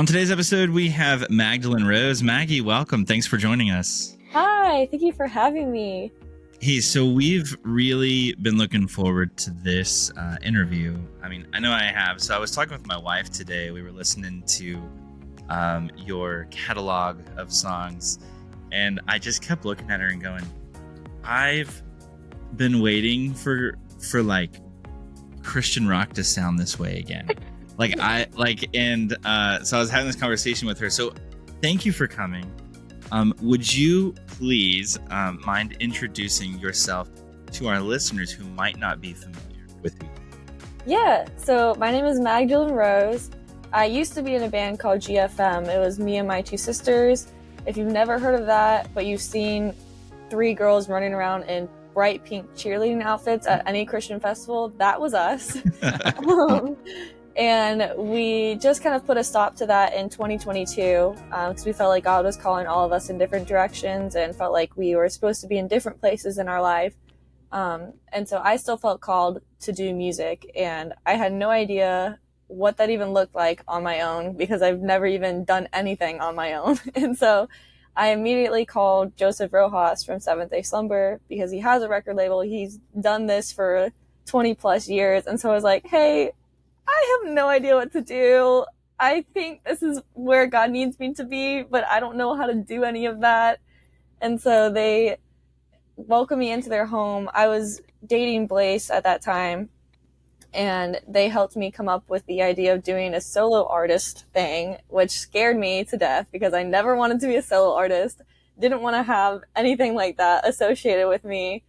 On today's episode, we have Magdalene Rose. Maggie, welcome. Thanks for joining us. Hi, thank you for having me. Hey, so we've really been looking forward to this interview. I mean, I know I have. So I was talking with my wife today. We were listening to your catalog of songs, and I just kept looking at her and going, I've been waiting for like Christian rock to sound this way again. So I was having this conversation with her. So thank you for coming. Would you please mind introducing yourself to our listeners who might not be familiar with you? Yeah, so my name is Magdalene Rose. I used to be in a band called GFM. It was me and my two sisters. If you've never heard of that, but you've seen three girls running around in bright pink cheerleading outfits at any Christian festival, that was us. And we just kind of put a stop to that in 2022 because we felt like God was calling all of us in different directions and felt like we were supposed to be in different places in our life. And so I still felt called to do music, and I had no idea what that even looked like on my own because I've never even done anything on my own. And so I immediately called Joseph Rojas from Seventh Day Slumber because he has a record label. He's done this for 20 plus years. And so I was like, hey, I have no idea what to do. I think this is where God needs me to be, but I don't know how to do any of that. And so they welcomed me into their home. I was dating Blaze at that time, and they helped me come up with the idea of doing a solo artist thing, which scared me to death because I never wanted to be a solo artist. Didn't want to have anything like that associated with me.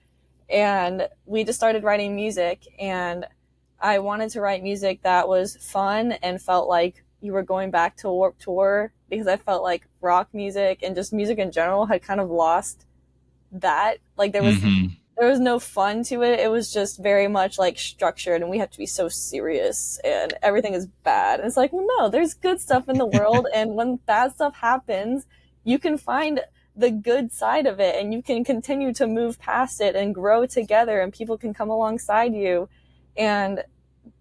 And we just started writing music, and I wanted to write music that was fun and felt like you were going back to Warped Tour because I felt like rock music and just music in general had kind of lost that. Like there was no fun to it. It was just very much like structured, and we have to be so serious and everything is bad. And it's like, well, no, there's good stuff in the world. And when bad stuff happens, you can find the good side of it and you can continue to move past it and grow together, and people can come alongside you. And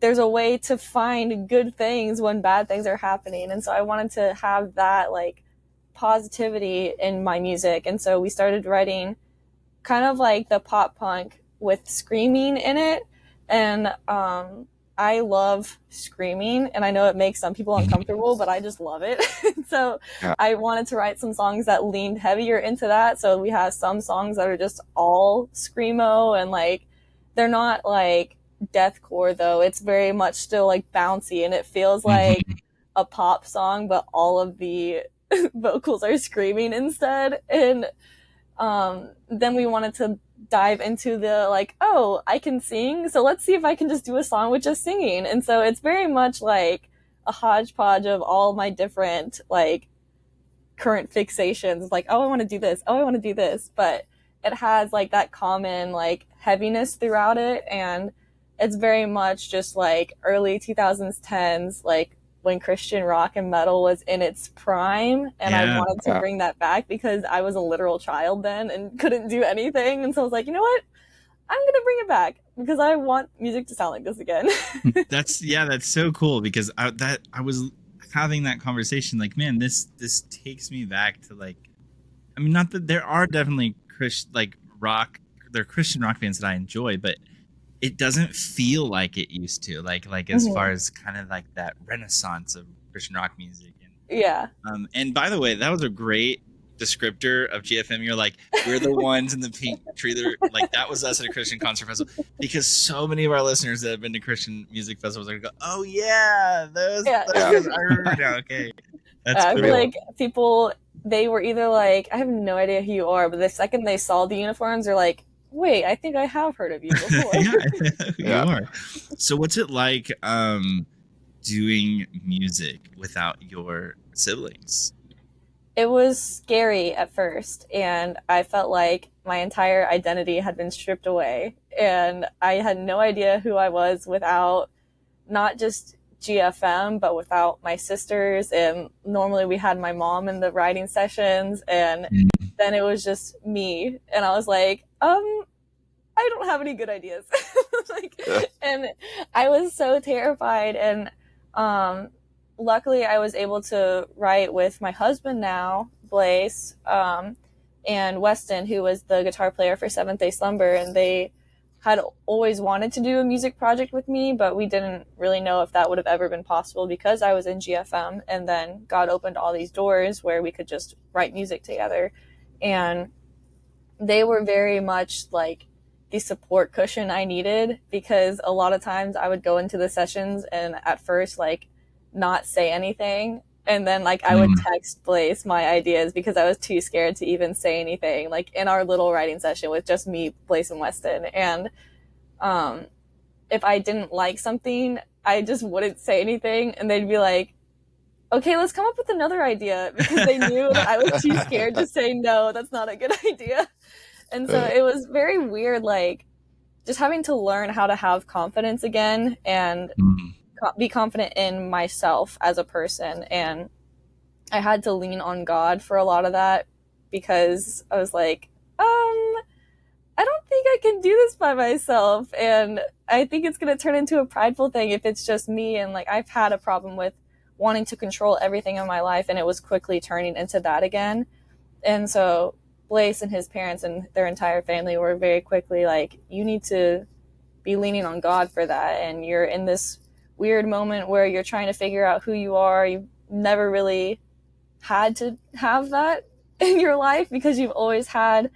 there's a way to find good things when bad things are happening. And so I wanted to have that like positivity in my music. And so we started writing kind of like the pop punk with screaming in it. And I love screaming, and I know it makes some people uncomfortable, but I just love it. So yeah. I wanted to write some songs that leaned heavier into that. So we have some songs that are just all screamo, and like they're not like deathcore though. It's very much still like bouncy, and it feels like a pop song, but all of the vocals are screaming instead. And then we wanted to dive into the like, oh, I can sing, so let's see if I can just do a song with just singing. And so it's very much like a hodgepodge of all my different like current fixations, like, oh, I want to do this, oh, I want to do this, but it has like that common like heaviness throughout it. And it's very much just like early 2010s, like when Christian rock and metal was in its prime. And I wanted to bring that back because I was a literal child then and couldn't do anything. And so I was like, you know what? I'm going to bring it back because I want music to sound like this again. That's so cool because I was having that conversation like, man, this takes me back to like, I mean, not that there are definitely there are Christian rock bands that I enjoy, but it doesn't feel like it used to, like as far as kind of like that renaissance of Christian rock music. And, and by the way, that was a great descriptor of GFM. You're like, we're the ones in the pink tree. Like that was us at a Christian concert festival, because so many of our listeners that have been to Christian music festivals are going to go, oh yeah, those guys, I remember now. Okay. That's cool. I feel like people, they were either like, I have no idea who you are, but the second they saw the uniforms, they're like, wait, I think I have heard of you before. You are. So what's it like doing music without your siblings? It was scary at first, and I felt like my entire identity had been stripped away, and I had no idea who I was without not just GFM, but without my sisters. And normally we had my mom in the writing sessions, and then it was just me. And I was like, I don't have any good ideas. And I was so terrified. And luckily I was able to write with my husband now, Blaze, and Weston, who was the guitar player for Seventh Day Slumber, and they had always wanted to do a music project with me, but we didn't really know if that would have ever been possible because I was in GFM, and then God opened all these doors where we could just write music together. And they were very much like the support cushion I needed, because a lot of times I would go into the sessions and at first like not say anything, and then like I would text Blaze my ideas because I was too scared to even say anything, like in our little writing session with just me, Blaze, and Weston. And if I didn't like something, I just wouldn't say anything, and they'd be like, okay, let's come up with another idea, because they knew that I was too scared to say no, that's not a good idea. And so it was very weird, like just having to learn how to have confidence again and be confident in myself as a person. And I had to lean on God for a lot of that, because I was like, I don't think I can do this by myself. And I think it's going to turn into a prideful thing if it's just me. And like, I've had a problem with wanting to control everything in my life, and it was quickly turning into that again. And so Blaze and his parents and their entire family were very quickly like, you need to be leaning on God for that. And you're in this weird moment where you're trying to figure out who you are. You've never really had to have that in your life, because you've always had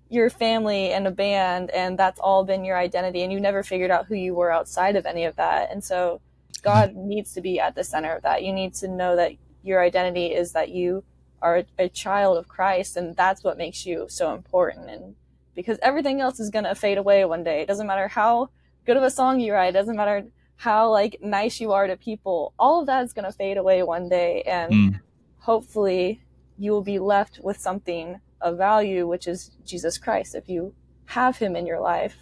your family and a band, and that's all been your identity, and you never figured out who you were outside of any of that. And so God needs to be at the center of that. You need to know that your identity is that you are a child of Christ, and that's what makes you so important. And because everything else is going to fade away one day. It doesn't matter how good of a song you write, it doesn't matter how like nice you are to people, all of that is going to fade away one day. And hopefully you will be left with something of value, which is Jesus Christ, if you have him in your life.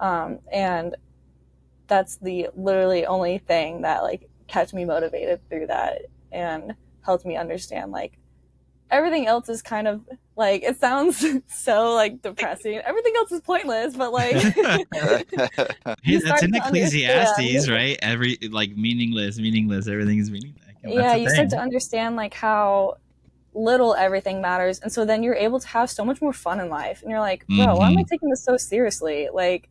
And that's the literally only thing that like kept me motivated through that and helped me understand like everything else is kind of like, it sounds so like depressing, everything else is pointless, but like that's in Ecclesiastes, right? Every like meaningless, everything is meaningless. Yeah, you start to understand like how little everything matters, and so then you're able to have so much more fun in life, and you're like, bro, why am I taking this so seriously? Like,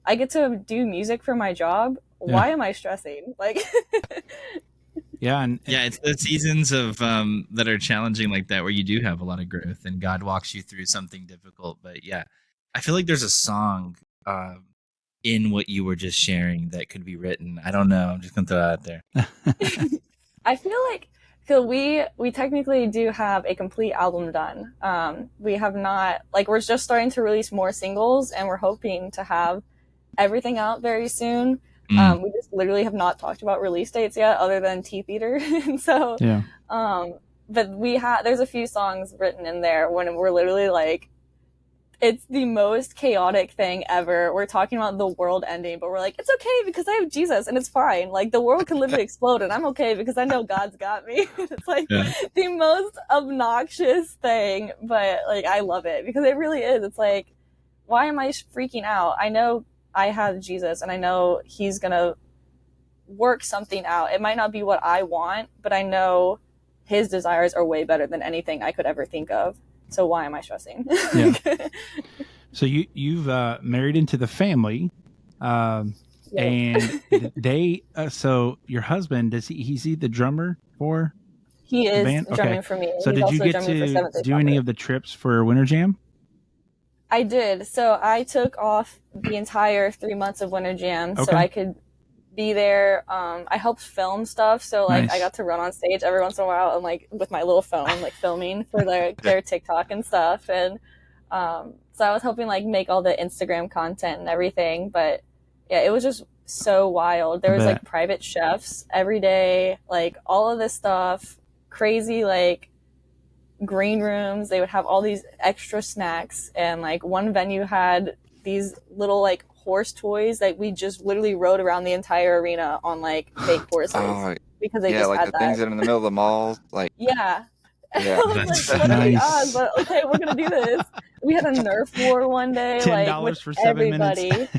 I get to do music for my job. Why am I stressing? Like, it's the seasons of that are challenging like that, where you do have a lot of growth and God walks you through something difficult. But yeah, I feel like there's a song in what you were just sharing that could be written. I don't know. I'm just gonna throw it out there. I feel like, so we technically do have a complete album done. We have not, like, we're just starting to release more singles, and we're hoping to have everything out very soon. We just literally have not talked about release dates yet, other than Teeth Eater. And so, but there's a few songs written in there when we're literally like, it's the most chaotic thing ever. We're talking about the world ending, but we're like, it's okay because I have Jesus and it's fine. Like, the world can literally explode and I'm okay because I know God's got me. It's like the most obnoxious thing, but like, I love it because it really is. It's like, why am I freaking out? I know I have Jesus and I know he's going to work something out. It might not be what I want, but I know his desires are way better than anything I could ever think of. So why am I stressing? So you've married into the family, and they. So your husband, he's he the drummer for? He is the band? drumming for me. So he's did you get to do any of the trips for Winter Jam? I did. So I took off the entire 3 months of Winter Jam so I could be there. I helped film stuff, so like I got to run on stage every once in a while and like with my little phone like filming for their TikTok and stuff. And so I was helping like make all the Instagram content and everything. But yeah, it was just so wild. There was like private chefs every day, like all of this stuff, crazy like green rooms. They would have all these extra snacks, and like one venue had these little like horse toys that we just literally rode around the entire arena on like fake horses because they just like had the that. things in the middle of the mall, like I was like, what are the odds? But okay, we're gonna do this. We had a Nerf war one day, like with for 7 everybody. minutes.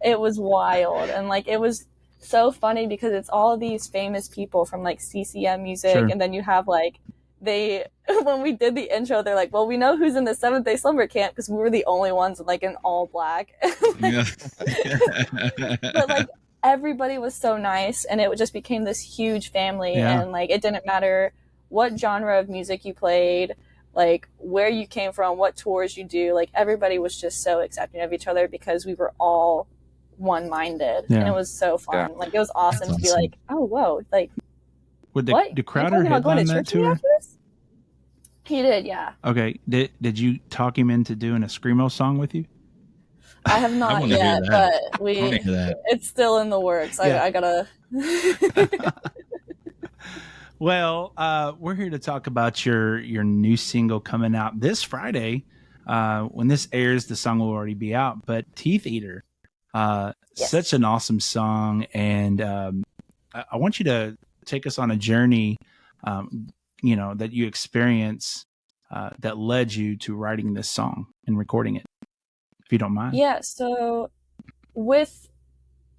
It was wild, and like it was so funny because it's all these famous people from like CCM music, Sure. and then you have like when we did the intro, they're like, well, we know who's in the Seventh Day Slumber camp because we were the only ones like in all black. But like everybody was so nice, and it just became this huge family. Yeah. And like it didn't matter what genre of music you played, like where you came from, what tours you do, like everybody was just so accepting of each other because we were all one-minded. Yeah. And it was so fun. Yeah. Like it was awesome That's to be awesome. like, oh whoa, like Did what? Crowder You're going headline to that church with me tour? after this? He did, yeah. Okay. Did you talk him into doing a screamo song with you? I have not wanna hear yet, that. but we I wanna hear that. it's still in the works. Yeah. I gotta Well, we're here to talk about your new single coming out this Friday. When this airs, the song will already be out. But Teeth Eater, Yes. such an awesome song, and I want you to take us on a journey, that you experience that led you to writing this song and recording it, if you don't mind. Yeah, so with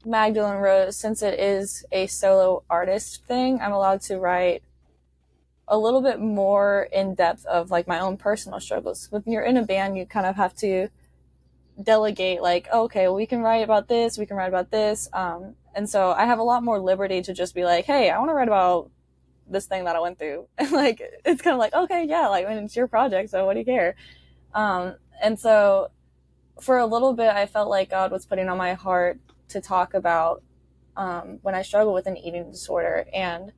Magdalene Rose, since it is a solo artist thing, I'm allowed to write a little bit more in depth of like my own personal struggles. When you're in a band, you kind of have to delegate like, oh, okay, well, we can write about this, we can write about this. And so I have a lot more liberty to just be like, hey, I want to write about this thing that I went through. And like, it's kind of like, okay, yeah, like when it's your project, so what do you care? And so for a little bit, I felt like God was putting on my heart to talk about when I struggle with an eating disorder. And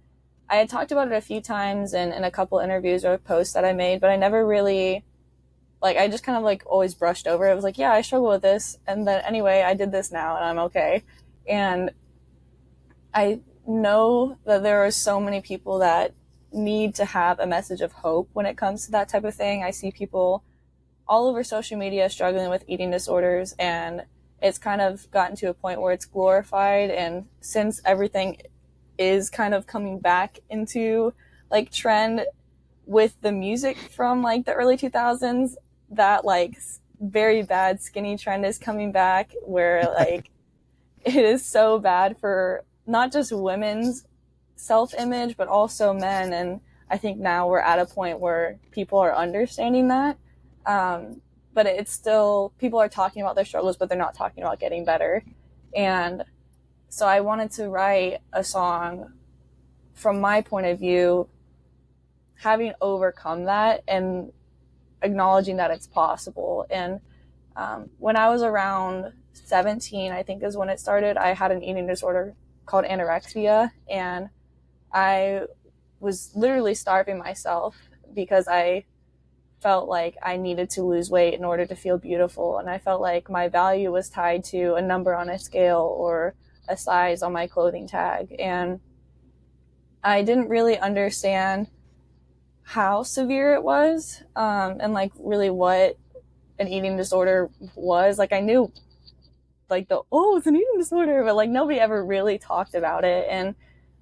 I had talked about it a few times in a couple interviews or posts that I made, but I never really, like, I just kind of like always brushed over it. It was like, yeah, I struggle with this. And then anyway, I did this now and I'm okay. And I know that there are so many people that need to have a message of hope when it comes to that type of thing. I see people all over social media struggling with eating disorders, and it's kind of gotten to a point where it's glorified. And since everything is kind of coming back into like trend with the music from like the early 2000s, that like very bad skinny trend is coming back, where like it is so bad for not just women's self-image but also men. And I think now we're at a point where people are understanding that, but it's still, people are talking about their struggles, but they're not talking about getting better. And so I wanted to write a song from my point of view, having overcome that and acknowledging that it's possible. And when I was around 17, I think is when it started, I had an eating disorder called anorexia, and I was literally starving myself because I felt like I needed to lose weight in order to feel beautiful. And I felt like my value was tied to a number on a scale or a size on my clothing tag. And I didn't really understand how severe it was, and like really what an eating disorder was. Like I knew like it's an eating disorder, but like nobody ever really talked about it. And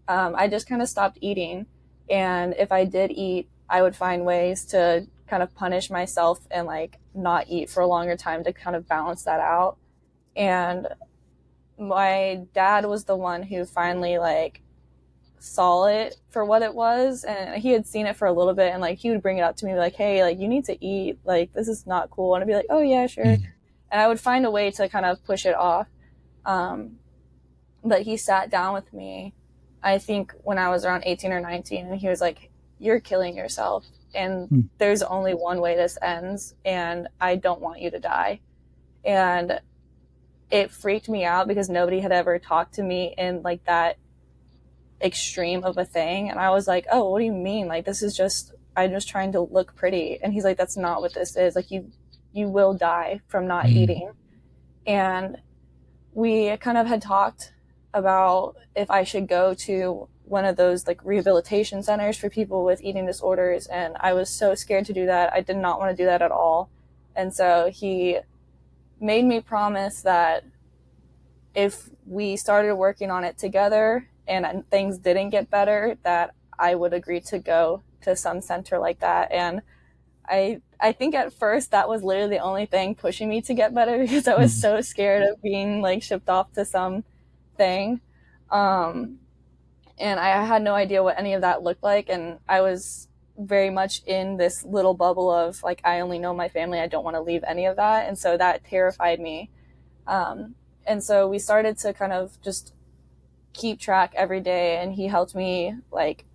I just kind of stopped eating. And if I did eat, I would find ways to kind of punish myself and like not eat for a longer time to kind of balance that out. And my dad was the one who finally like saw it for what it was, and he had seen it for a little bit, and like he would bring it up to me like, hey, like you need to eat, like this is not cool. And I'd be like, oh yeah, sure. And I would find a way to kind of push it off. But he sat down with me, I think when I was around 18 or 19, and he was like, you're killing yourself, and there's only one way this ends, and I don't want you to die. And it freaked me out because nobody had ever talked to me in like that extreme of a thing. And I was like, oh, what do you mean? Like, this is just, I'm just trying to look pretty. And he's like, that's not what this is. Like, you will die from not eating. And we kind of had talked about if I should go to one of those like rehabilitation centers for people with eating disorders. And I was so scared to do that. I did not want to do that at all. And so he made me promise that if we started working on it together and things didn't get better, that I would agree to go to some center like that. And I think at first that was literally the only thing pushing me to get better, because I was so scared of being like shipped off to some thing. Um, and I had no idea what any of that looked like. And I was very much in this little bubble of like, I only know my family. I don't want to leave any of that. And so that terrified me. And so we started to kind of just keep track every day, and he helped me like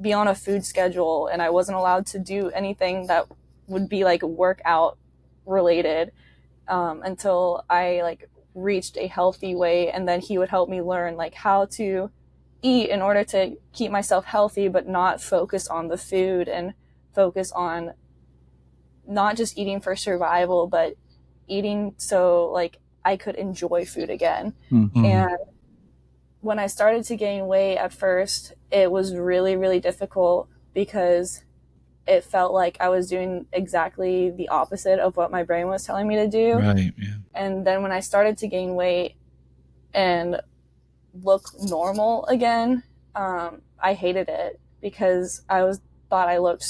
be on a food schedule, and I wasn't allowed to do anything that would be like workout related until I like reached a healthy weight. And then he would help me learn like how to eat in order to keep myself healthy, but not focus on the food and focus on not just eating for survival, but eating so like I could enjoy food again. Mm-hmm. And when I started to gain weight at first, it was really, really difficult because it felt like I was doing exactly the opposite of what my brain was telling me to do. Right. Yeah. And then when I started to gain weight and look normal again, I hated it because thought I looked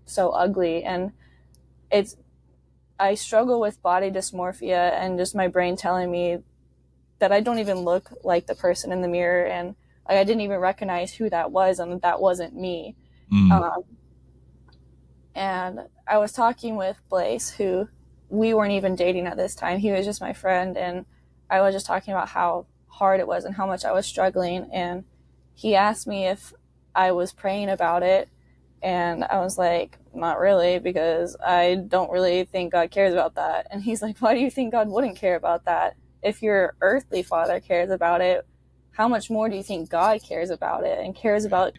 so ugly. And I struggle with body dysmorphia and just my brain telling me that I don't even look like the person in the mirror, and like I didn't even recognize who that was, and that wasn't me. And I was talking with Blaze, who we weren't even dating at this time. He was just my friend, and I was just talking about how hard it was and how much I was struggling. And he asked me if I was praying about it, and I was like, not really, because I don't really think God cares about that. And he's like, why do you think God wouldn't care about that? If your earthly father cares about it, how much more do you think God cares about it and cares about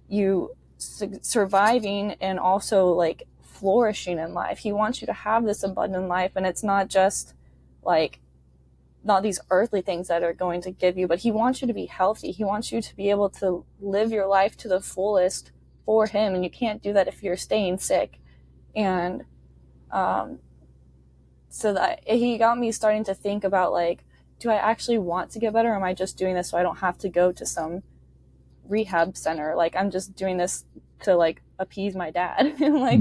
you surviving and also like flourishing in life? He wants you to have this abundant life, and it's not just like not these earthly things that are going to give you, but he wants you to be healthy. He wants you to be able to live your life to the fullest for him, and you can't do that if you're staying sick. And so that he got me starting to think about like, do I actually want to get better, or am I just doing this so I don't have to go to some rehab center? Like, I'm just doing this to like appease my dad. Like,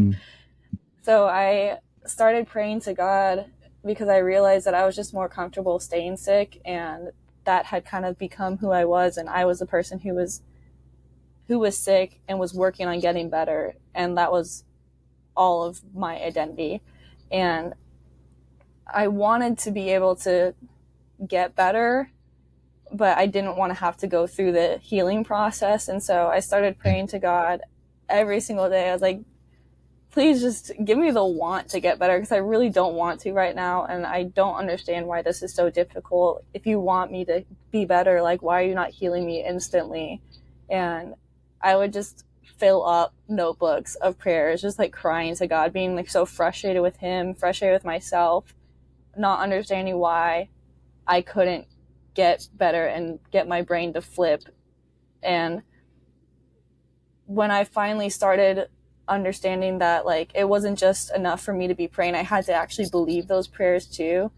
so I started praying to God because I realized that I was just more comfortable staying sick, and that had kind of become who I was. And I was the person who was sick and was working on getting better. And that was all of my identity. And I wanted to be able to get better, but I didn't want to have to go through the healing process. And so I started praying to God every single day. I was like, please just give me the want to get better, because I really don't want to right now. And I don't understand why this is so difficult. If you want me to be better, like, why are you not healing me instantly? And I would just fill up notebooks of prayers, just like crying to God, being like so frustrated with him, frustrated with myself, not understanding why I couldn't get better and get my brain to flip. And when I finally started understanding that like it wasn't just enough for me to be praying, I had to actually believe those prayers too,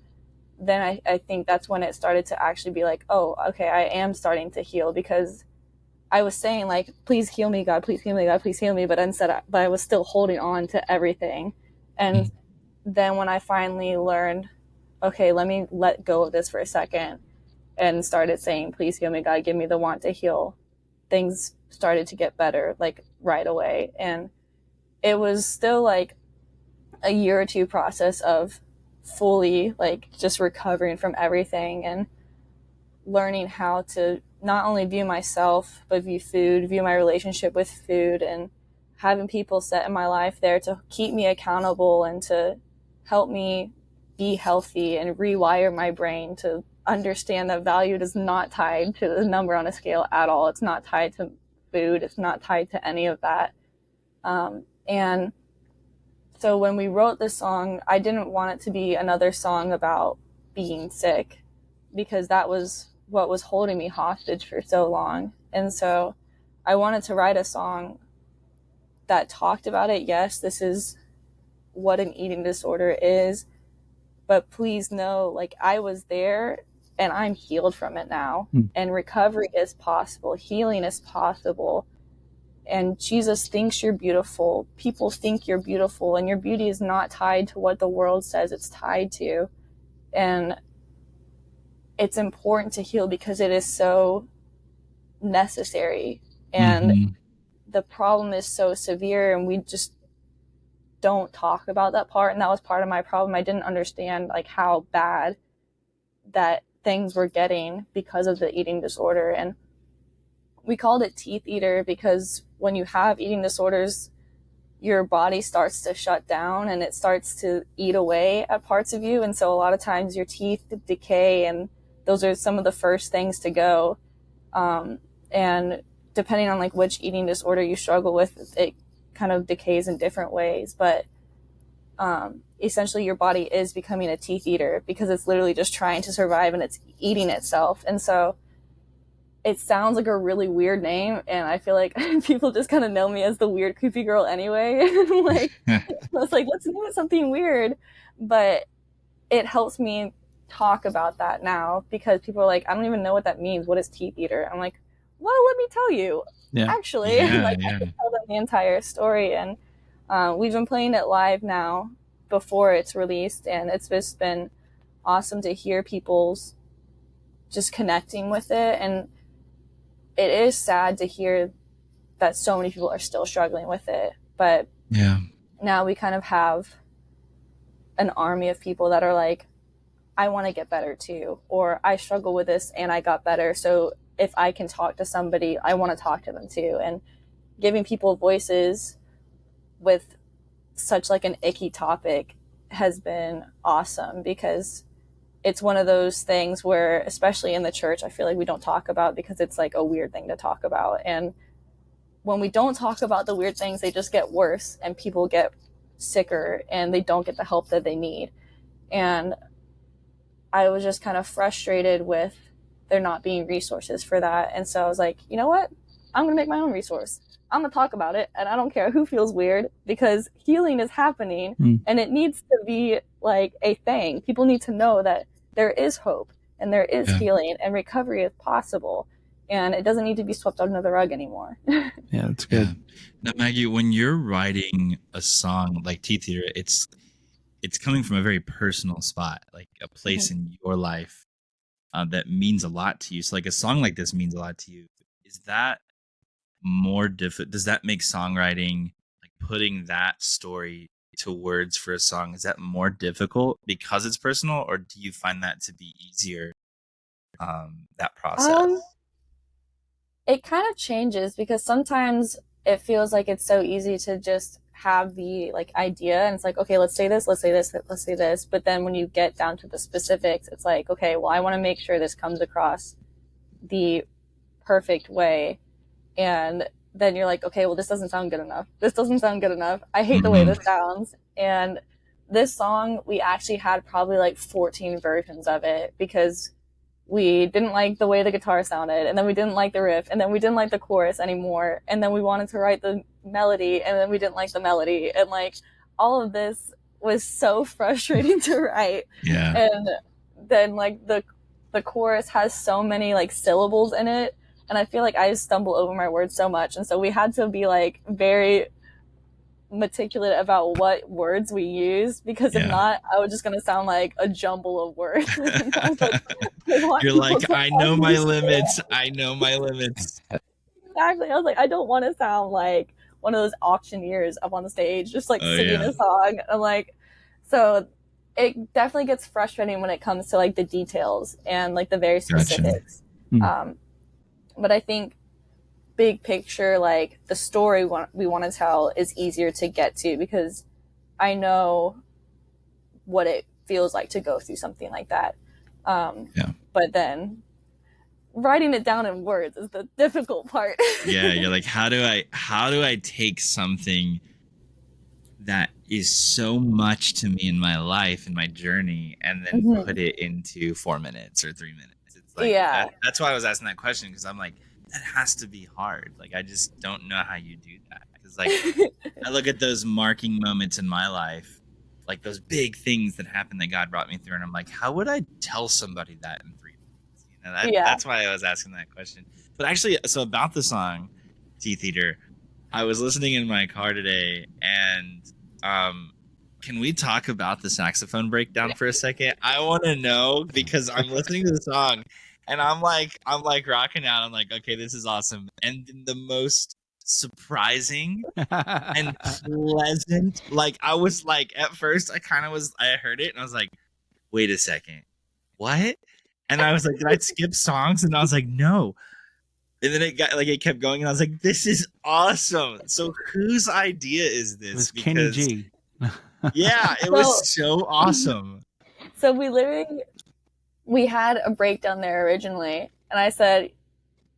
then I think that's when it started to actually be like, oh, okay, I am starting to heal. Because I was saying like, please heal me, God, please heal me, God, please heal me. But I was still holding on to everything. And then when I finally learned, okay, let me let go of this for a second, and started saying, please heal me, God, give me the want to heal, things started to get better like right away. And it was still like a year or two process of fully like just recovering from everything and learning how to not only view myself, but view my relationship with food, and having people set in my life there to keep me accountable and to help me be healthy and rewire my brain to understand that value is not tied to the number on a scale at all. It's not tied to food. It's not tied to any of that. And so when we wrote this song, I didn't want it to be another song about being sick, because that was what was holding me hostage for so long. And so I wanted to write a song that talked about it. Yes, this is what an eating disorder is, but please know, like, I was there and I'm healed from it now. And recovery is possible. Healing is possible. And Jesus thinks you're beautiful. People think you're beautiful, and your beauty is not tied to what the world says it's tied to. And it's important to heal because it is so necessary. And the problem is so severe, and we just don't talk about that part. And that was part of my problem. I didn't understand like how bad that things were getting because of the eating disorder. And we called it teeth eater because when you have eating disorders, your body starts to shut down and it starts to eat away at parts of you. And so a lot of times your teeth decay, and those are some of the first things to go. And depending on like which eating disorder you struggle with, it kind of decays in different ways. But essentially your body is becoming a teeth eater because it's literally just trying to survive and it's eating itself. And so it sounds like a really weird name, and I feel like people just kind of know me as the weird creepy girl anyway. Like I was like, let's name it something weird, but it helps me talk about that now because people are like, I don't even know what that means. What is teeth eater? I'm like, well, let me tell you. Actually, I can tell them the entire story. And we've been playing it live now before it's released, and it's just been awesome to hear people's just connecting with it. And it is sad to hear that so many people are still struggling with it. But now we kind of have an army of people that are like, I want to get better too, or I struggle with this and I got better. So if I can talk to somebody, I want to talk to them too. And giving people voices with such like an icky topic has been awesome, because it's one of those things where, especially in the church, I feel like we don't talk about because it's like a weird thing to talk about. And when we don't talk about the weird things, they just get worse and people get sicker and they don't get the help that they need. And I was just kind of frustrated with there not being resources for that. And so I was like, you know what? I'm going to make my own resource. I'm going to talk about it, and I don't care who feels weird, because healing is happening and it needs to be like a thing. People need to know that there is hope and there is healing and recovery is possible, and it doesn't need to be swept under the rug anymore. Yeah, that's good. Now, Maggie, when you're writing a song like Teeth Eater, it's coming from a very personal spot, like a place in your life that means a lot to you. So like a song like this means a lot to you. Is that more difficult? Does that make songwriting, like putting that story to words for a song, is that more difficult because it's personal, or do you find that to be easier, that process? It kind of changes, because sometimes it feels like it's so easy to just have the like idea and it's like, okay, let's say this, let's say this, let's say this. But then when you get down to the specifics, it's like, okay, well, I want to make sure this comes across the perfect way. And then you're like, okay, well, this doesn't sound good enough. This doesn't sound good enough. I hate the way this sounds. And this song, we actually had probably like 14 versions of it, because we didn't like the way the guitar sounded, and then we didn't like the riff, and then we didn't like the chorus anymore, and then we wanted to write the melody, and then we didn't like the melody, and like all of this was so frustrating to write. And then like the chorus has so many like syllables in it, and I feel like I stumble over my words so much, and so we had to be like very meticulous about what words we use, because if not, I was just going to sound like a jumble of words. You're like, I know my limits. I know my limits. Exactly. I was like, I don't want to sound like one of those auctioneers up on the stage, just like singing a song. I'm like, so it definitely gets frustrating when it comes to like the details and like the very specifics. But I think big picture, like the story we want to tell is easier to get to, because I know what it feels like to go through something like that. But then writing it down in words is the difficult part. You're like, how do I take something that is so much to me in my life and my journey, and then put it into 4 minutes or 3 minutes? It's like, that's why I was asking that question, because I'm like, that has to be hard. Like, I just don't know how you do that. Because like, I look at those marking moments in my life, like those big things that happened that God brought me through, and I'm like, how would I tell somebody that in 3 minutes? You know, that's why I was asking that question. But actually, so about the song Teeth Eater, I was listening in my car today, and can we talk about the saxophone breakdown for a second? I want to know, because I'm listening to the song And I'm like rocking out. I'm like, okay, this is awesome. And then the most surprising and pleasant, like I was like, at first I heard it and I was like, wait a second, what? And I was like, did I skip songs? And I was like, no. And then it kept going, and I was like, this is awesome. So whose idea is It this? was Kenny G. Yeah, it was so awesome. So we had a breakdown there originally, and I said,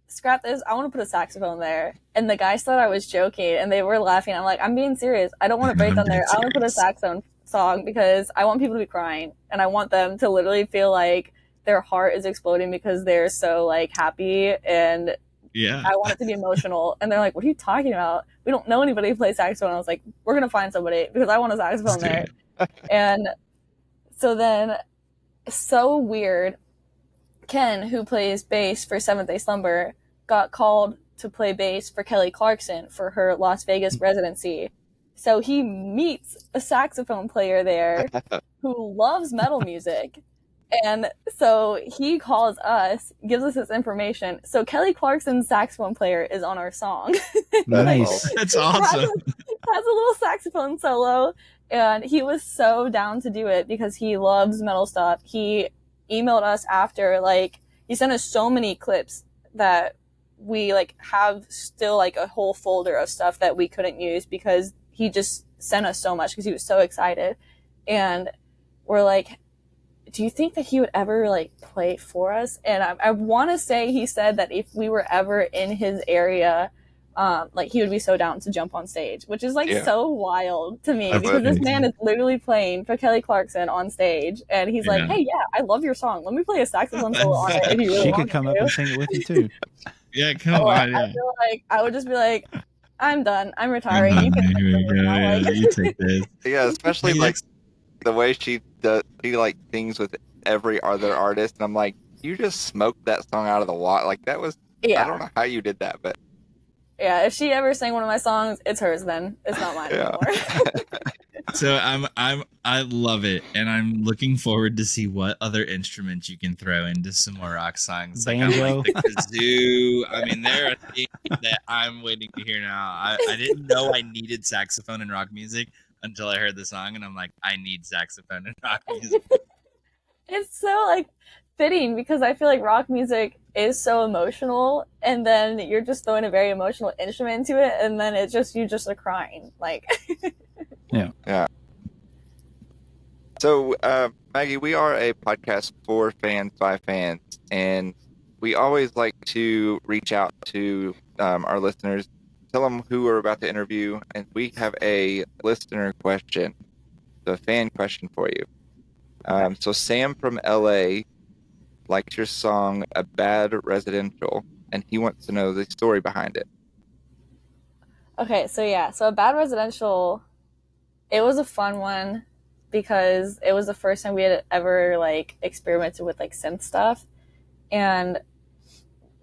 scrap this, I want to put a saxophone there. And the guys thought I was joking, and they were laughing. I'm like, I'm being serious. I don't want to break down there. I want to put a saxophone song because I want people to be crying, and I want them to literally feel like their heart is exploding because they're so like happy, and Yeah, I want it to be emotional. And they're like, what are you talking about? We don't know anybody who plays saxophone. I was like, we're going to find somebody because I want a saxophone there. And so then, so weird, Ken, who plays bass for Seventh Day Slumber, got called to play bass for Kelly Clarkson for her Las Vegas residency. So he meets a saxophone player there who loves metal music. And so he calls us, gives us this information. So Kelly Clarkson's saxophone player is on our song. Nice. that's awesome. Has a little saxophone solo. And he was so down to do it because he loves metal stuff. He emailed us after, like, he sent us so many clips that we, like, have still, like, a whole folder of stuff that we couldn't use because he just sent us so much because he was so excited. And we're like, do you think that he would ever like play for us? And I want to say he said that if we were ever in his area, like he would be so down to jump on stage, which is like so wild to me because this man is literally playing for Kelly Clarkson on stage, and he's like, "Hey, yeah, I love your song. Let me play a saxophone solo on it." If you really She could come up and sing it with you too. Yeah, come on. I feel like I would just be like, "I'm done. I'm retiring. You can Here we go. now." Like, You take this. Yeah, especially like the way she like things with every other artist, and I'm like, you just smoked that song out of the water. Like that was, I don't know how you did that, but yeah, if she ever sang one of my songs, it's hers. Then it's not mine anymore. So I love it, and I'm looking forward to see what other instruments you can throw into some more rock songs. Like Banjo. I like the kazoo. I mean, there are things that I'm waiting to hear now. I didn't know I needed saxophone in rock music until I heard the song, and I'm like, I need saxophone in rock music. It's so like fitting because I feel like rock music is so emotional, and then you're just throwing a very emotional instrument into it, and then it's just you just are crying like. yeah. So Maggie, we are a podcast for fans by fans, and we always like to reach out to our listeners, tell them who we're about to interview, and we have a listener question, a fan question for you. So Sam from LA likes your song "A Bad Residential," and he wants to know the story behind it. Okay, so A Bad Residential, it was a fun one because it was the first time we had ever like experimented with like synth stuff, and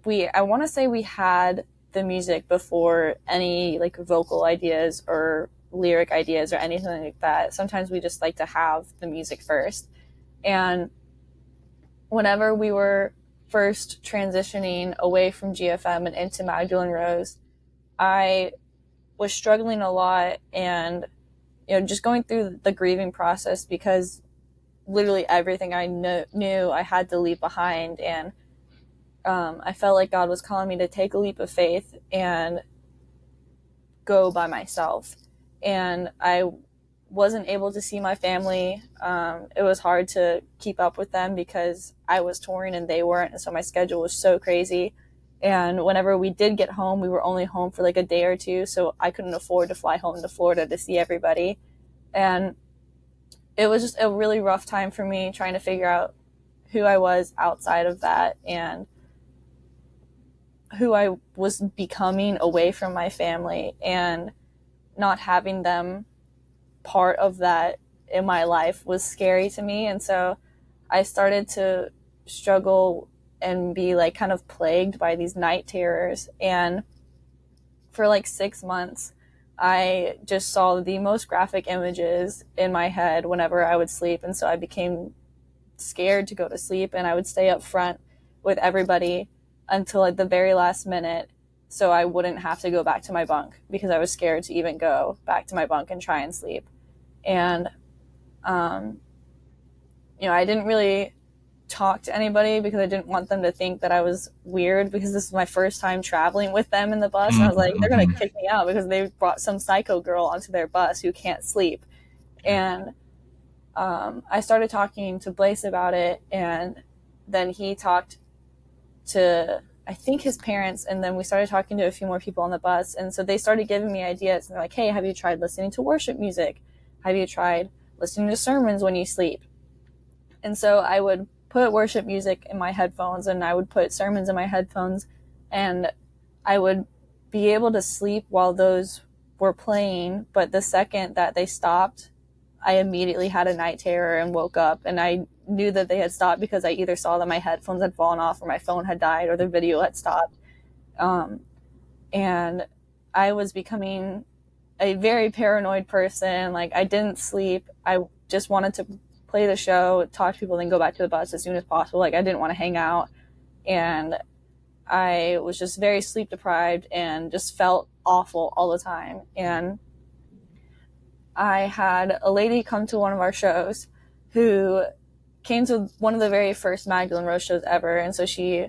I want to say we had the music before any like vocal ideas or lyric ideas or anything like that. Sometimes we just like to have the music first. And whenever we were first transitioning away from GFM and into Magdalene Rose, I was struggling a lot and, you know, just going through the grieving process because literally everything I knew I had to leave behind. And I felt like God was calling me to take a leap of faith and go by myself. And I wasn't able to see my family. It was hard to keep up with them because I was touring and they weren't. And so my schedule was so crazy. And whenever we did get home, we were only home for like a day or two. So I couldn't afford to fly home to Florida to see everybody. And it was just a really rough time for me trying to figure out who I was outside of that and who I was becoming away from my family, and not having them part of that in my life was scary to me. And so I started to struggle and be like kind of plagued by these night terrors. And for like 6 months, I just saw the most graphic images in my head whenever I would sleep. And so I became scared to go to sleep, and I would stay up front with everybody until like the very last minute, so I wouldn't have to go back to my bunk, because I was scared to even go back to my bunk and try and sleep. And I didn't really talk to anybody because I didn't want them to think that I was weird, because this was my first time traveling with them in the bus. And I was like, they're going to kick me out because they brought some psycho girl onto their bus who can't sleep. And I started talking to Blaise about it, and then he talked to, I think, his parents, and then we started talking to a few more people on the bus. And so they started giving me ideas, and they're like, hey, have you tried listening to worship music? Have you tried listening to sermons when you sleep? And so I would put worship music in my headphones, and I would put sermons in my headphones, and I would be able to sleep while those were playing. But the second that they stopped, I immediately had a night terror and woke up, and I knew that they had stopped because I either saw that my headphones had fallen off or my phone had died or the video had stopped. And I was becoming a very paranoid person. Like, I didn't sleep. I just wanted to play the show, talk to people, then go back to the bus as soon as possible. Like, I didn't want to hang out. And I was just very sleep deprived and just felt awful all the time. And I had a lady come to one of our shows who came to one of the very first Magdalene Rose shows ever. And so she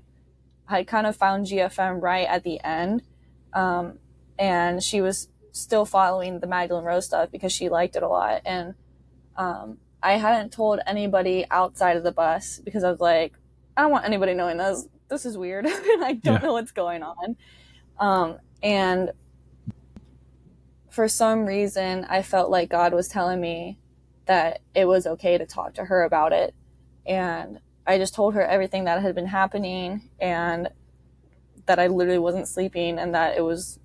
had kind of found GFM right at the end. And she was still following the Magdalene Rose stuff because she liked it a lot. And I hadn't told anybody outside of the bus because I was like, I don't want anybody knowing this. This is weird. I don't know what's going on. And for some reason, I felt like God was telling me that it was okay to talk to her about it. And I just told her everything that had been happening, and that I literally wasn't sleeping, and that it was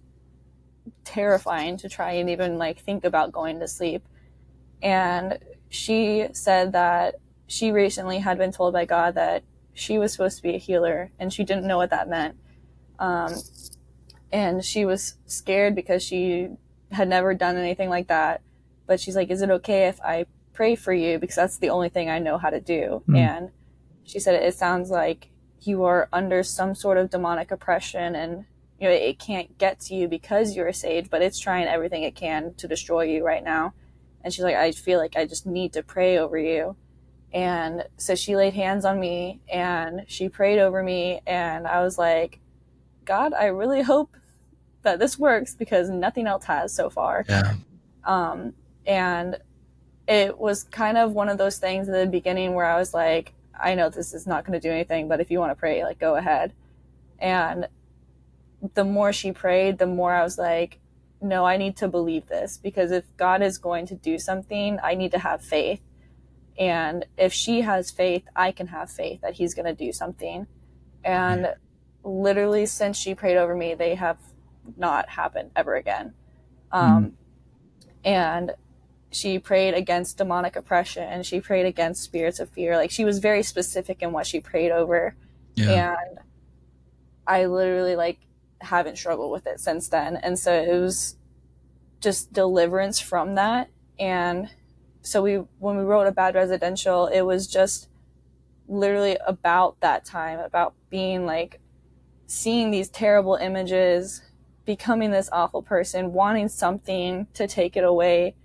terrifying to try and even like think about going to sleep. And she said that she recently had been told by God that she was supposed to be a healer, and she didn't know what that meant. And she was scared because she had never done anything like that. But she's like, is it okay if I pray for you? Because that's the only thing I know how to do. And she said, it sounds like you are under some sort of demonic oppression, and it can't get to you because you're a sage, but it's trying everything it can to destroy you right now. And she's like, I feel like I just need to pray over you. And so she laid hands on me and she prayed over me. And I was like, God, I really hope that this works, because nothing else has so far. And it was kind of one of those things at the beginning where I was like, I know this is not going to do anything, but if you want to pray, like, go ahead. And the more she prayed, the more I was like, no, I need to believe this, because if God is going to do something, I need to have faith. And if she has faith, I can have faith that he's going to do something. And literally since she prayed over me, they have not happened ever again. And she prayed against demonic oppression, and she prayed against spirits of fear. Like, she was very specific in what she prayed over. And I literally like haven't struggled with it since then. And so it was just deliverance from that. And so when we wrote A Bad Residential, it was just literally about that time, about being like, seeing these terrible images, becoming this awful person, wanting something to take it away,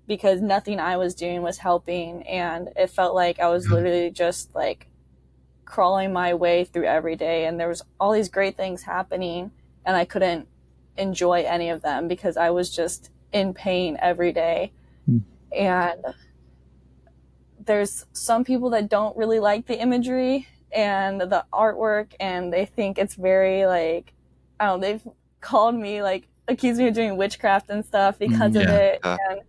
because nothing I was doing was helping. And it felt like I was literally just like crawling my way through every day. And there was all these great things happening, and I couldn't enjoy any of them because I was just in pain every day. And there's some people that don't really like the imagery and the artwork, and they think it's very like, I don't know, they've called me, like, accused me of doing witchcraft and stuff because of it. And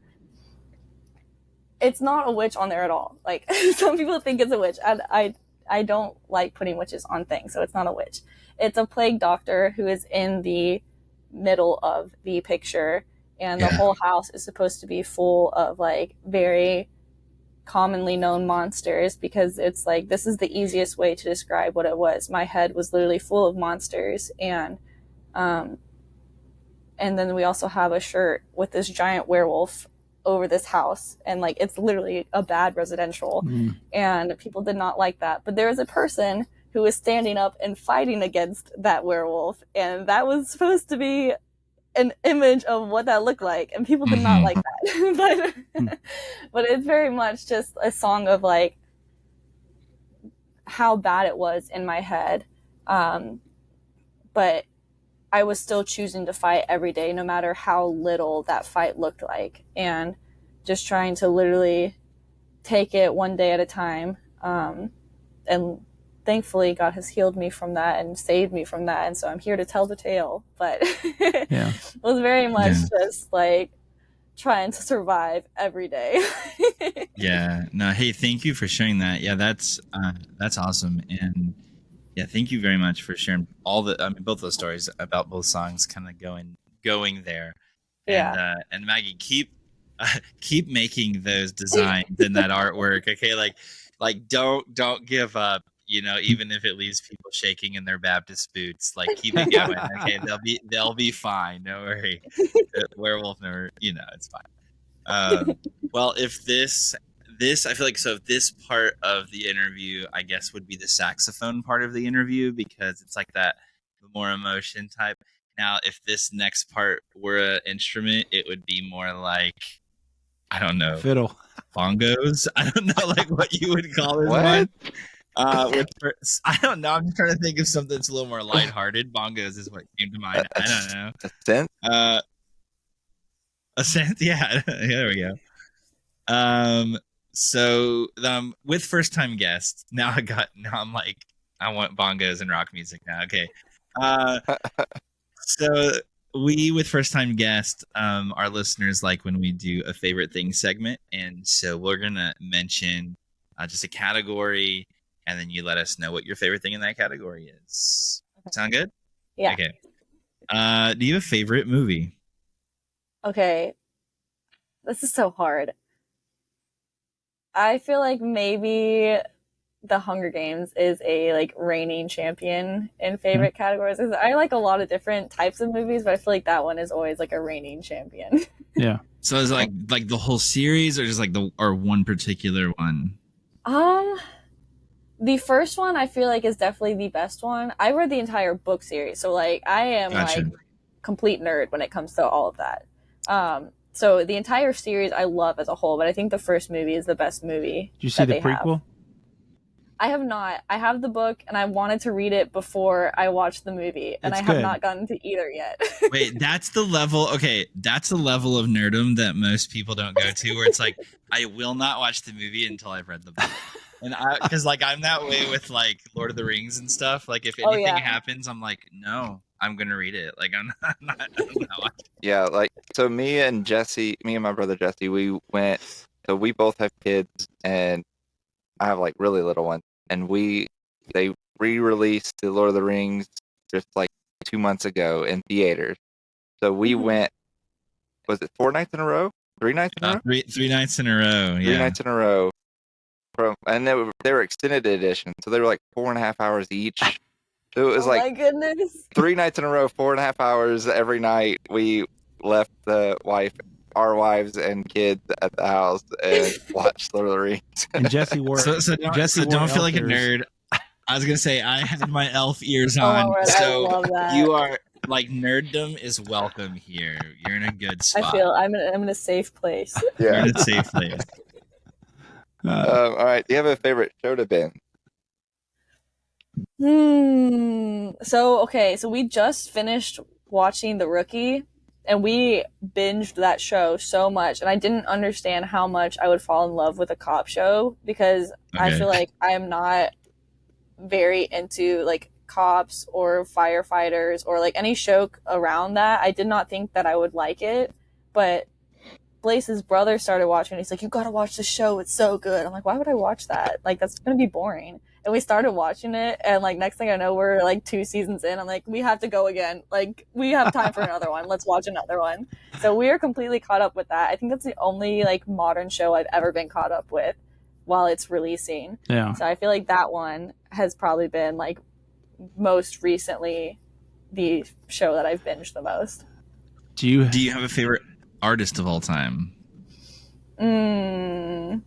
it's not a witch on there at all. Like, some people think it's a witch. I don't like putting witches on things, so it's not a witch. It's a plague doctor who is in the middle of the picture, and the whole house is supposed to be full of like very commonly known monsters, because it's like, this is the easiest way to describe what it was. My head was literally full of monsters. And then we also have a shirt with this giant werewolf over this house, and like, it's literally a bad residential. And people did not like that. But there was a person who was standing up and fighting against that werewolf, and that was supposed to be an image of what that looked like, and people did not like that. But it's very much just a song of like how bad it was in my head, but I was still choosing to fight every day, no matter how little that fight looked like, and just trying to literally take it one day at a time. And thankfully God has healed me from that and saved me from that, and so I'm here to tell the tale. But Yeah. it was very much just like trying to survive every day. Yeah. No, hey, thank you for sharing that. Yeah, that's awesome. And yeah, thank you very much for sharing both those stories about both songs kind of going there. Yeah. And Maggie, keep making those designs and that artwork. Okay, like don't give up. You know, even if it leaves people shaking in their Baptist boots, like keep it going. Okay, they'll be fine. No worry. Werewolf never. You know, it's fine. Well, if this I feel like, so if this part of the interview, I guess, would be the saxophone part of the interview, because it's like that more emotion type. Now, if this next part were an instrument, it would be more like, I don't know, Fiddle. bongos. I don't know, like what you would call this What? one. I don't know. I'm just trying to think of something that's a little more lighthearted. Bongos is what came to mind. I don't know. A synth? A synth, yeah. There we go. So with first time guests, now I'm like, I want bongos and rock music now. Okay. So we, with first time guests, our listeners like when we do a favorite thing segment, and so we're gonna mention just a category, and then you let us know what your favorite thing in that category is. Sound good? Yeah. Okay. Do you have a favorite movie? Okay. This is so hard. I feel like maybe The Hunger Games is a like reigning champion in favorite categories. I like a lot of different types of movies, but I feel like that one is always like a reigning champion. Yeah. So is it like the whole series, or just like or one particular one? The first one I feel like is definitely the best one. I read the entire book series, so like I am Gotcha. like complete nerd when it comes to all of that. So the entire series I love as a whole, but I think the first movie is the best movie. Did you see that the they have. prequel? I have not. I have the book, and I wanted to read it before I watched the movie, and It's I have good. not gotten to either yet. Wait, that's the level. Okay, that's the level of nerdom that most people don't go to, where it's like, I will not watch the movie until I've read the book. And because like I'm that way with like Lord of the Rings and stuff. Like if anything happens, I'm like, no, I'm gonna read it. Like I'm not watching. Yeah, like, so me and my brother Jesse, we both have kids, and I have like really little ones, and they re-released the Lord of the Rings just like 2 months ago in theaters. So we went, was it 4 nights in a row? 3 nights in a row? Three nights in a row. Yeah. 3 nights in a row. And they were extended edition, so they were like 4.5 hours each. So it was my goodness. 3 nights in a row, 4.5 hours every night. We left our wives and kids at the house and watched Lord of the Rings. And Jesse wore. So don't feel like a nerd. I was gonna say I had my elf ears on, word, so I love that. you are like, nerddom is welcome here. You're in a good spot. I feel I'm in a safe place. You're in a safe place. All right. Do you have a favorite show to binge? So we just finished watching The Rookie, and we binged that show so much, and I didn't understand how much I would fall in love with a cop show, because I feel like I am not very into like cops or firefighters or like any show around that. I did not think that I would like it, but Blaze's brother started watching. He's like, "You gotta watch the show. It's so good." I'm like, "Why would I watch that? Like, that's gonna be boring." And we started watching it, and like next thing I know, we're like 2 seasons in. I'm like, "We have to go again. Like, we have time for another one. Let's watch another one." So we are completely caught up with that. I think that's the only like modern show I've ever been caught up with while it's releasing. Yeah. So I feel like that one has probably been like most recently the show that I've binged the most. Do you have a favorite artist of all time? I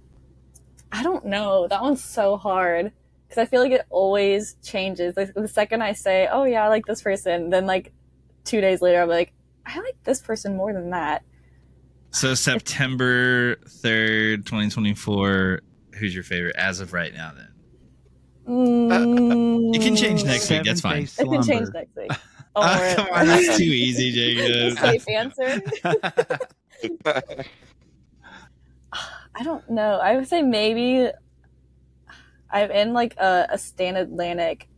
don't know. That one's so hard because I feel like it always changes. Like the second I say, "Oh yeah, I like this person," then like 2 days later, I'm like, "I like this person more than that." So September 3rd, 2024. Who's your favorite as of right now? Then it can change next week. That's fine. It can change next week. Come on, that's too easy, Jacob. Safe answer. I don't know. I would say maybe I'm in like a Stan Atlantic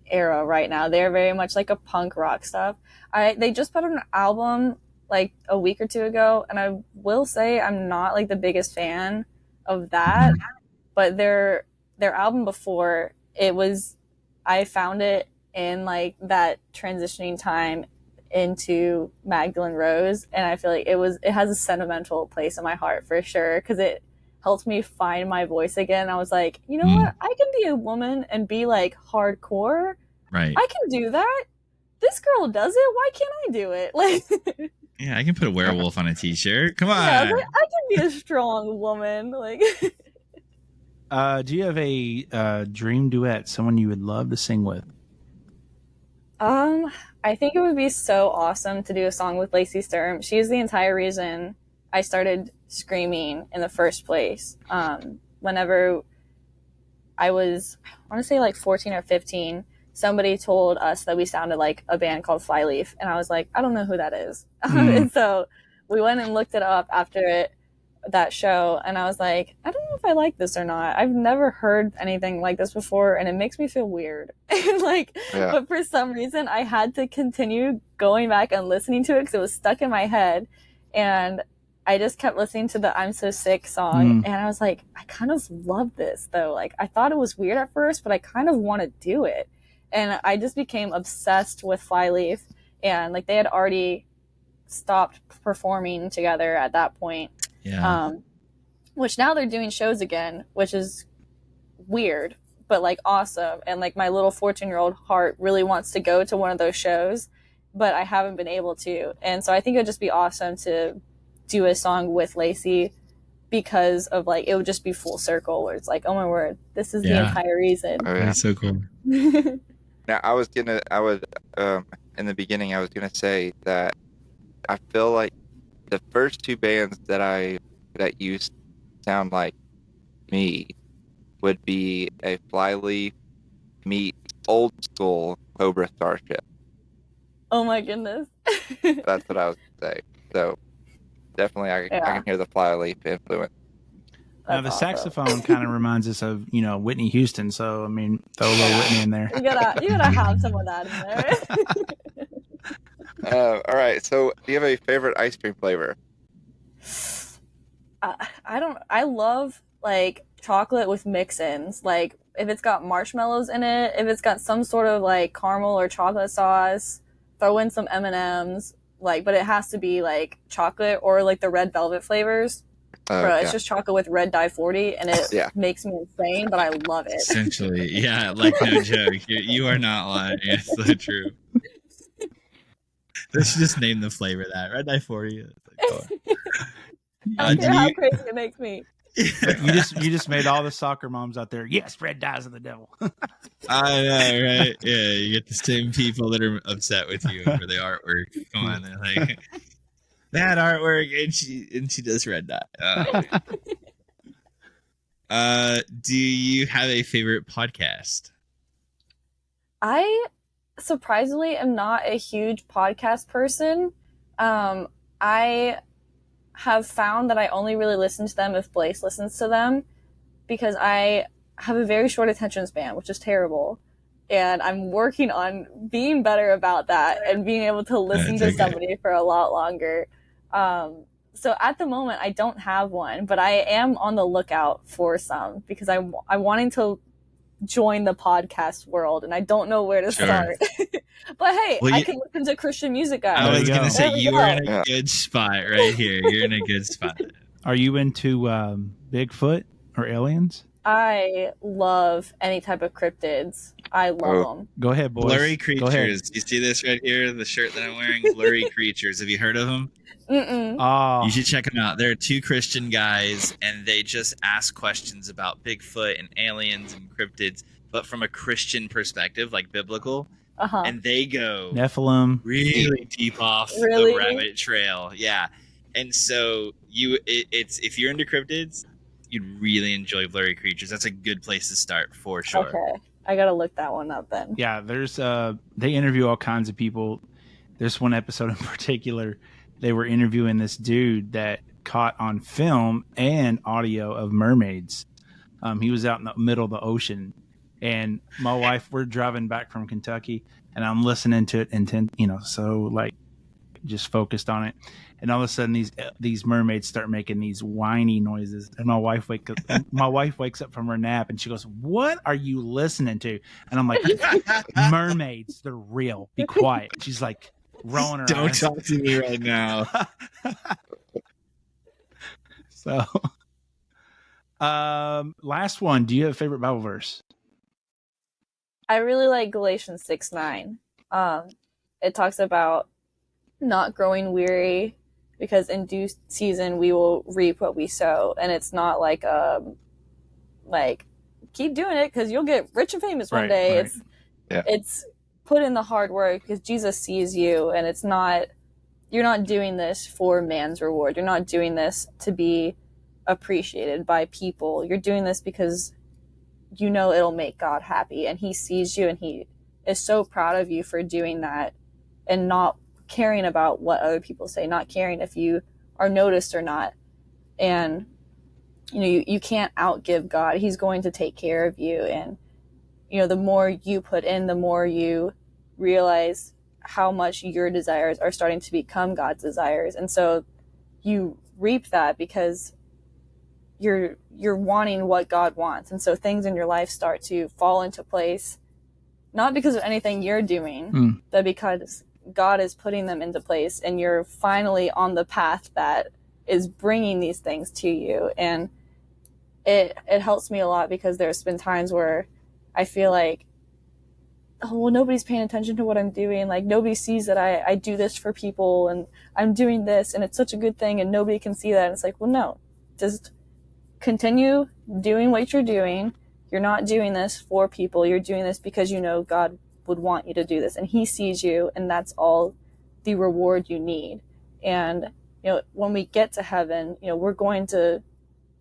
era right now. They're very much like a punk rock stuff. They just put out an album like a week or two ago, and I will say I'm not like the biggest fan of that. But their album before, I found it in like that transitioning time into Magdalene Rose, and I feel like it has a sentimental place in my heart for sure, because it helped me find my voice again. I was like, you know what, I can be a woman and be like hardcore, right? I can do that. This girl does it, why can't I do it? Like, yeah, I can put a werewolf on a t-shirt. Come on. Yeah, I can be a strong woman. Like, do you have a dream duet, someone you would love to sing with? I think it would be so awesome to do a song with Lacey Sturm. She's the entire reason I started screaming in the first place. Whenever I want to say like 14 or 15, somebody told us that we sounded like a band called Flyleaf, and I was like, I don't know who that is. And so we went and looked it up after that show, and I was like, I don't know if I like this or not. I've never heard anything like this before, and it makes me feel weird. But for some reason I had to continue going back and listening to it because it was stuck in my head, and I just kept listening to the I'm So Sick song, and I was like, I kind of love this though. Like, I thought it was weird at first, but I kind of want to do it. And I just became obsessed with Flyleaf, and like they had already stopped performing together at that point. Yeah. Which now they're doing shows again, which is weird, but like awesome. And like my little 14-year-old heart really wants to go to one of those shows, but I haven't been able to. And so I think it would just be awesome to do a song with Lacey, because of like, it would just be full circle where it's like, oh my word, this is the entire reason. Oh, yeah. That's so cool. Now in the beginning, I was gonna say that I feel like the first two bands that you sound like me would be a Flyleaf meet old school Cobra Starship. Oh my goodness. That's what I was gonna say. So definitely, I can hear the Flyleaf influence. Now the saxophone kind of reminds us of Whitney Houston. So I mean, throw a little Whitney in there. You gotta have some of that in there. All right. So, do you have a favorite ice cream flavor? I love like chocolate with mix-ins. Like if it's got marshmallows in it, if it's got some sort of like caramel or chocolate sauce, throw in some M&Ms. Like, but it has to be like chocolate or like the red velvet flavors. It's just chocolate with red dye 40, and it makes me insane, but I love it. Essentially, yeah, like no joke. You are not lying. It's so true. They should just name the flavor that red dye 40. I don't care how crazy it makes me. You just made all the soccer moms out there. Yes, red dye's of the devil. I know, right? Yeah, you get the same people that are upset with you for the artwork. Come on, they're like that artwork, and she does red dye. Do you have a favorite podcast? I surprisingly am not a huge podcast person. I have found that I only really listen to them if Blaze listens to them, because I have a very short attention span, which is terrible. And I'm working on being better about that and being able to listen to somebody for a lot longer. So at the moment, I don't have one, but I am on the lookout for some, because I'm wanting to join the podcast world, and I don't know where to start. But hey, I can listen to Christian music, guys. I was going to say, you are in a good spot right here. You're in a good spot. Are you into Bigfoot or aliens? I love any type of cryptids. I love Oh. them. Go ahead, boys. Blurry Go ahead. creatures. You see this right here? The shirt that I'm wearing? Blurry creatures. Have you heard of them? Mm-mm. Oh, You should check them out. They're two Christian guys, and they just ask questions about Bigfoot and aliens and cryptids, but from a Christian perspective, like biblical. Uh-huh. And they go Nephilim. really deep off Really? the rabbit trail. Yeah. And so it's if you're into cryptids, you'd really enjoy Blurry Creatures. That's a good place to start for sure. Okay. I gotta look that one up then. Yeah, there's they interview all kinds of people. There's one episode in particular, they were interviewing this dude that caught on film and audio of mermaids. He was out in the middle of the ocean, and my wife, we're driving back from Kentucky, and I'm listening to it intent, so like just focused on it. And all of a sudden these mermaids start making these whiny noises, and my wife wakes up from her nap, and she goes, "What are you listening to?" And I'm like, "Mermaids, they're real. Be quiet." She's like rolling her Don't eyes. talk to me right now. So, last one. Do you have a favorite Bible verse? I really like Galatians 6:9. It talks about not growing weary, because in due season we will reap what we sow. And it's not like keep doing it because you'll get rich and famous one day. Right. It's put in the hard work because Jesus sees you, and it's not, you're not doing this for man's reward. You're not doing this to be appreciated by people. You're doing this because you know it'll make God happy, and he sees you, and he is so proud of you for doing that and not caring about what other people say, not caring if you are noticed or not. And you can't outgive God. He's going to take care of you. And the more you put in, the more you realize how much your desires are starting to become God's desires. And so you reap that because you're wanting what God wants. And so things in your life start to fall into place, not because of anything you're doing, but because God is putting them into place, and you're finally on the path that is bringing these things to you. And it helps me a lot, because there's been times where I feel like, oh, well, nobody's paying attention to what I'm doing. Like, nobody sees that I do this for people, and I'm doing this, and it's such a good thing, and nobody can see that. And it's like, well, no, just continue doing what you're doing. You're not doing this for people. You're doing this because God would want you to do this, and he sees you, and that's all the reward you need. And when we get to heaven, we're going to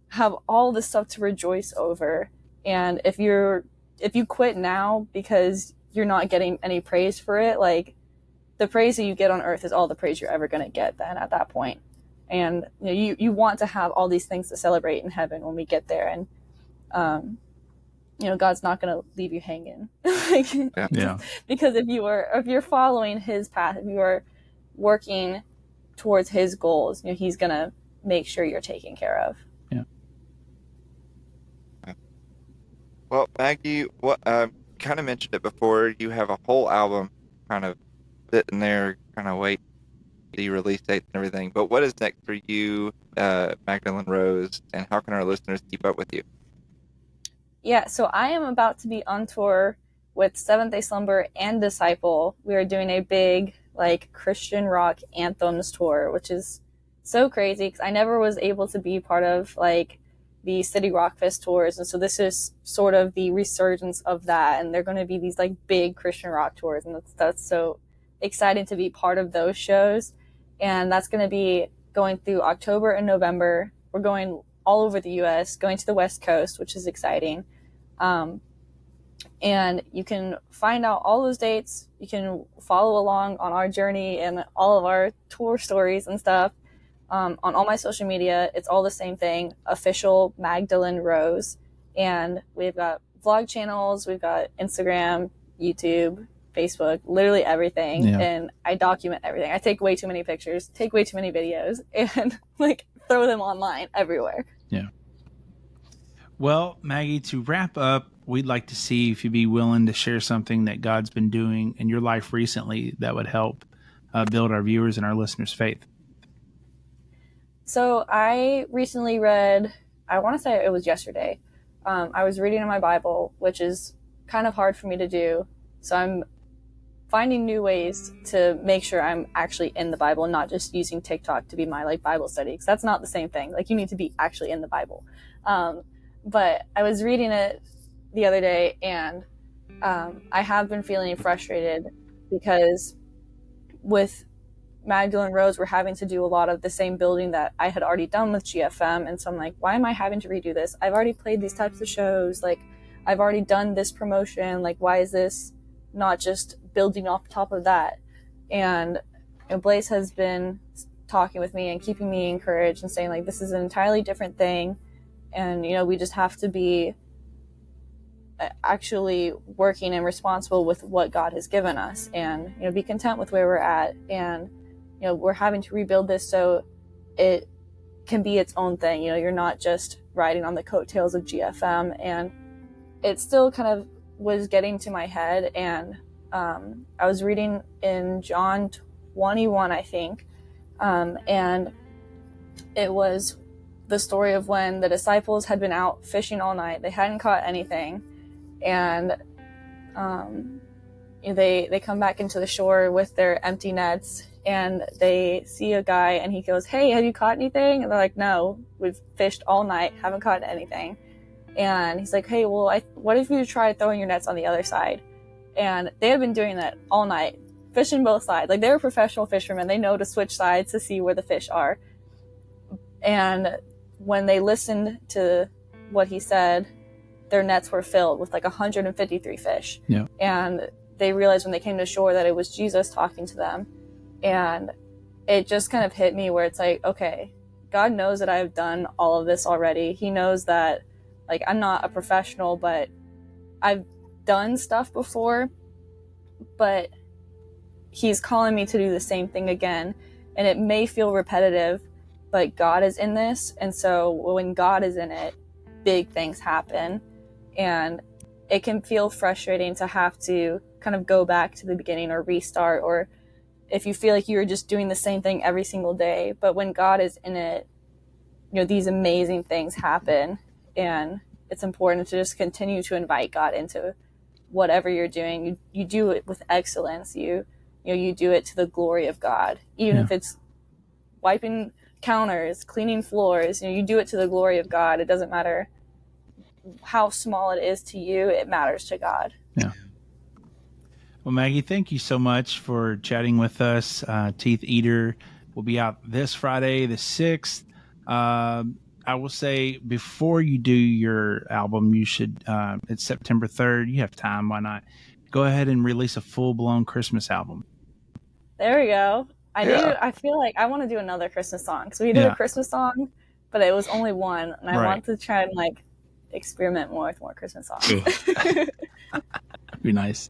have all this stuff to rejoice over. And if you quit now because you're not getting any praise for it, like, the praise that you get on earth is all the praise you're ever going to get then at that point. And you want to have all these things to celebrate in heaven when we get there. And God's not going to leave you hanging. Yeah. Because if you're following his path, if you are working towards his goals, he's going to make sure you're taken care of. Yeah. Well, Maggie, what kind of mentioned it before. You have a whole album kind of sitting there, kind of wait the release dates and everything. But what is next for you, Magdalene Rose, and how can our listeners keep up with you? Yeah, so I am about to be on tour with Seventh Day Slumber and Disciple. We are doing a big Christian rock anthems tour, which is so crazy because I never was able to be part of the City Rock Fest tours, and so this is sort of the resurgence of that. And they're going to be these big Christian rock tours, and that's so exciting to be part of those shows. And that's going to be going through October and November. We're going all over the U.S., going to the West Coast, which is exciting. And you can find out all those dates. You can follow along on our journey and all of our tour stories and stuff on all my social media. It's all the same thing, official Magdalene Rose. And we've got vlog channels, we've got Instagram, YouTube, Facebook, literally everything. Yeah. And I document everything. I take way too many pictures, take way too many videos, and throw them online everywhere. Yeah. Well, Maggie, to wrap up, we'd like to see if you'd be willing to share something that God's been doing in your life recently that would help build our viewers and our listeners' faith. So I recently read, I want to say it was yesterday, I was reading in my Bible, which is kind of hard for me to do. So I'm finding new ways to make sure I'm actually in the Bible and not just using TikTok to be my like Bible study, because that's not the same thing. Like, you need to be actually in the Bible. But I was reading it the other day, and I have been feeling frustrated because with Magdalene Rose, we're having to do a lot of the same building that I had already done with GFM. And so I'm like, why am I having to redo this? I've already played these types of shows. Like, I've already done this promotion. Like, why is this not just building off top of that? And Blaze has been talking with me and keeping me encouraged and saying, like, this is an entirely different thing. And, we just have to be actually working and responsible with what God has given us, and, be content with where we're at. And, we're having to rebuild this so it can be its own thing. You're not just riding on the coattails of GFM. And it still kind of was getting to my head. And I was reading in John 21, I think. And it was the story of when the disciples had been out fishing all night. They hadn't caught anything. And they come back into the shore with their empty nets, and they see a guy, and he goes, "Hey, have you caught anything?" And they're like, "No, we've fished all night, haven't caught anything." And he's like, "Hey, well, what if you try throwing your nets on the other side?" And they had been doing that all night, fishing both sides. Like, they were professional fishermen. They know to switch sides to see where the fish are. And when they listened to what he said, their nets were filled with like 153 fish. Yeah. And they realized when they came to shore that it was Jesus talking to them. And it just kind of hit me where it's like, okay, God knows that I've done all of this already. He knows that, like, I'm not a professional, but I've done stuff before, but he's calling me to do the same thing again. And it may feel repetitive, but God is in this. And so when God is in it, big things happen. And it can feel frustrating to have to kind of go back to the beginning or restart, or if you feel like you're just doing the same thing every single day. But when God is in it, these amazing things happen. And it's important to just continue to invite God into whatever you're doing. You do it with excellence. You do it to the glory of God. Even if it's wiping counters, cleaning floors, you do it to the glory of God. It doesn't matter how small it is to you, it matters to God. Yeah. Well, Maggie, thank you so much for chatting with us. Teeth Eater will be out this Friday, the 6th. I will say, before you do your album, you should, it's September 3rd. You have time. Why not? Go ahead and release a full-blown Christmas album. There we go. I feel like I want to do another Christmas song, because we did a Christmas song, but it was only one. And I want to try and, like, experiment more with more Christmas songs. Be nice.